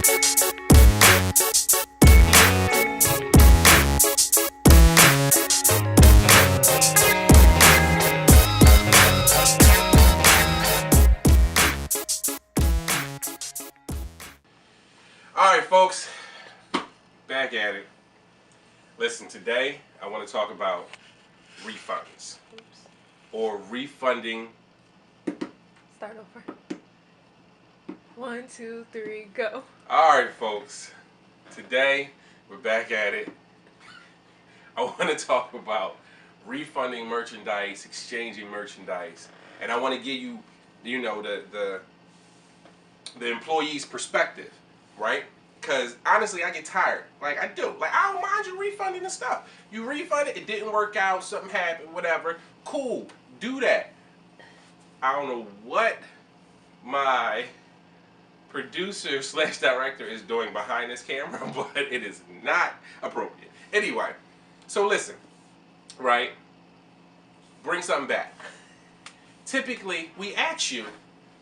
Alright folks, back at it. Listen, today I want to talk about refunds. Or refunding. Start over. 1, 2, 3, go. Alright folks, today we're back at it. I want to talk about refunding merchandise, exchanging merchandise, and I want to give you, the employee's perspective, right? Because honestly, I get tired. Like I do. Like I don't mind you refunding the stuff. You refund it, it didn't work out, something happened, whatever. Cool, do that. I don't know what my producer / director is doing behind this camera, but it is not appropriate. Anyway, so listen, right? Bring something back. Typically, we ask you,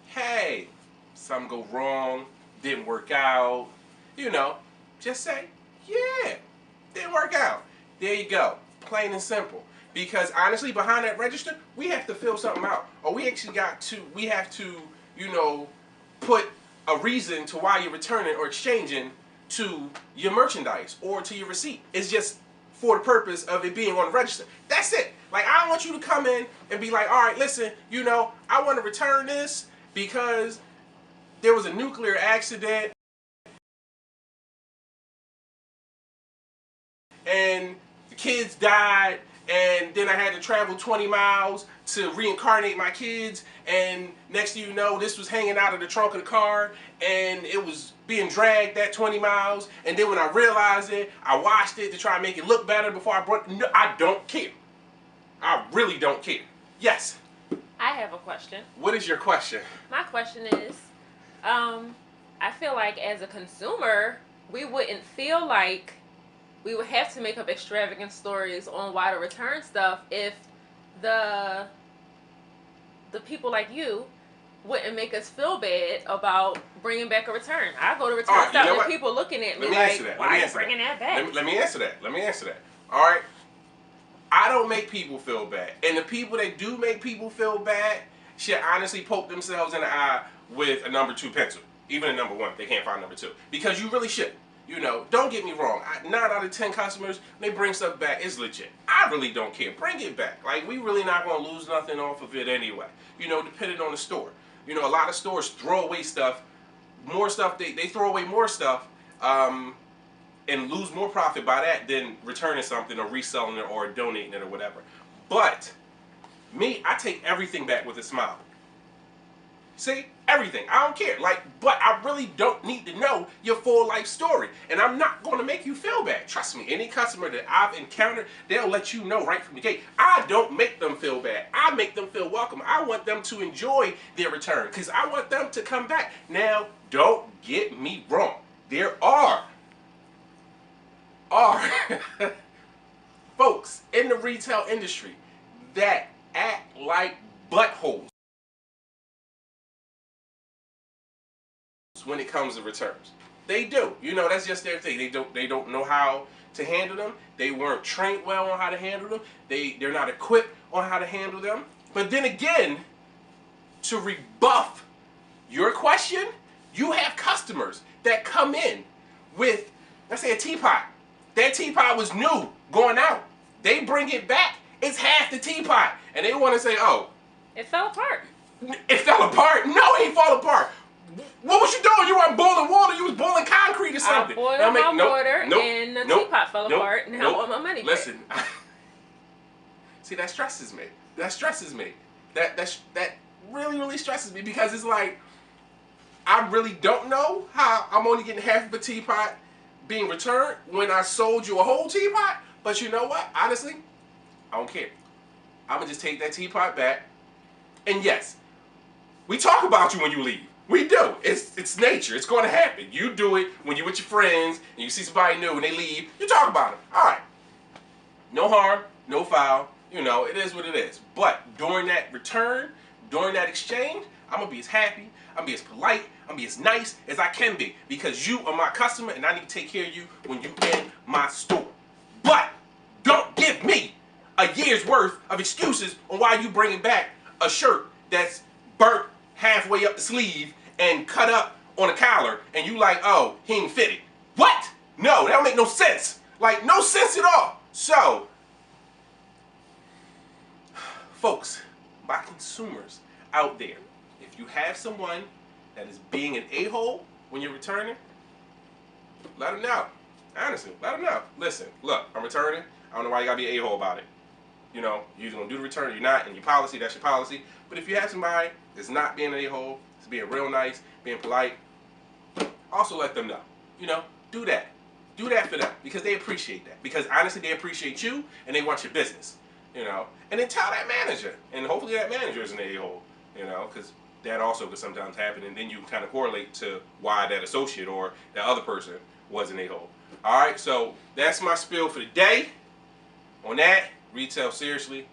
hey, something go wrong, didn't work out, just say, yeah, didn't work out. There you go, plain and simple. Because honestly, behind that register, we have to fill something out. Or we have to, put a reason to why you're returning or exchanging to your merchandise or to your receipt. It's just for the purpose of it being on the register. That's it. Like, I don't want you to come in and be like, all right, listen, I want to return this because there was a nuclear accident and the kids died, and then I had to travel 20 miles to reincarnate my kids, and next thing you know, this was hanging out of the trunk of the car, and it was being dragged that 20 miles, and then when I realized it, I washed it to try and make it look better before I brought it. No, I don't care. I really don't care. Yes? I have a question. What is your question? My question is, I feel like as a consumer, we wouldn't feel like we would have to make up extravagant stories on why to return stuff if the people like you wouldn't make us feel bad about bringing back a return. I go to return stuff and people looking at me like, why are you bringing that back? Let me answer that. All right? I don't make people feel bad. And the people that do make people feel bad should honestly poke themselves in the eye with a number 2 pencil. Even a number 1, they can't find number 2. Because you really should. Don't get me wrong. 9 out of 10 customers, they bring stuff back, it's legit. I really don't care. Bring it back. Like, we really not going to lose nothing off of it anyway. Depending on the store. A lot of stores throw away stuff, more stuff, they throw away more stuff, and lose more profit by that than returning something or reselling it or donating it or whatever. But, me, I take everything back with a smile. See? Everything. I don't care. But I really don't need to know your full life story. And I'm not going to make you feel bad. Trust me, any customer that I've encountered, they'll let you know right from the gate. I don't make them feel bad. I make them feel welcome. I want them to enjoy their return because I want them to come back. Now, don't get me wrong. There are folks in the retail industry that act like buttholes when it comes to returns. They do. That's just their thing. They don't know how to handle them. They weren't trained well on how to handle them. They're not equipped on how to handle them. But then again, to rebuff your question, you have customers that come in with, let's say, a teapot. That teapot was new going out. They bring it back. It's half the teapot. And they want to say, oh, it fell apart. It fell apart? No, it ain't fall apart. What was you doing? You weren't boiling water. You was boiling concrete or something. I boiled my water and the teapot fell apart. Now I want my money back. Listen. See, that stresses me. That really, really stresses me because it's like, I really don't know how I'm only getting half of a teapot being returned when I sold you a whole teapot. But you know what? Honestly, I don't care. I'm going to just take that teapot back. And yes, we talk about you when you leave. We do. It's nature. It's going to happen. You do it when you're with your friends and you see somebody new and they leave. You talk about them. All right. No harm, no foul. It is what it is. But during that return, during that exchange, I'm gonna be as happy, I'm gonna be as polite, I'm gonna be as nice as I can be because you are my customer and I need to take care of you when you in my store. But don't give me a year's worth of excuses on why you bringing back a shirt that's burnt halfway up the sleeve and cut up on a collar and you like, oh, he ain't fitted. What? No, that don't make no sense. Like, no sense at all. So, folks, my consumers out there, if you have someone that is being an a-hole when you're returning, let them know. Honestly, let them know. Listen, look, I'm returning. I don't know why you gotta be an a-hole about it. You know, you're either gonna do the return or you're not, and your policy, that's your policy. But if you have somebody that's not being an a-hole, it's being real nice, being polite, also let them know. You know, do that. Do that for them because they appreciate that. Because honestly, they appreciate you and they want your business. You know, and then tell that manager, and hopefully that manager is an a-hole. You know, because that also could sometimes happen, and then you kind of correlate to why that associate or that other person was an a-hole. All right, so that's my spiel for the day. On that, Retail Seriously.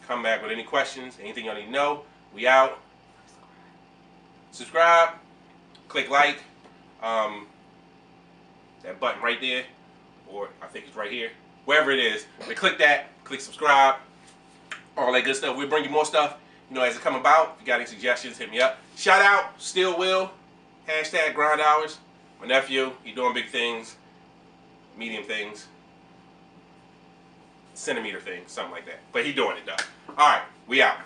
Come back with any questions, anything y'all need to know. We out. Subscribe. Click like. That button right there, or I think it's right here. Wherever it is, but click that. Click subscribe. All that good stuff. We'll bring you more stuff, you know, as it come about. If you got any suggestions, hit me up. Shout out, Still Will. Hashtag grind hours. My nephew, he doing big things, medium things, centimeter things, something like that. But he doing it though. All right, we out.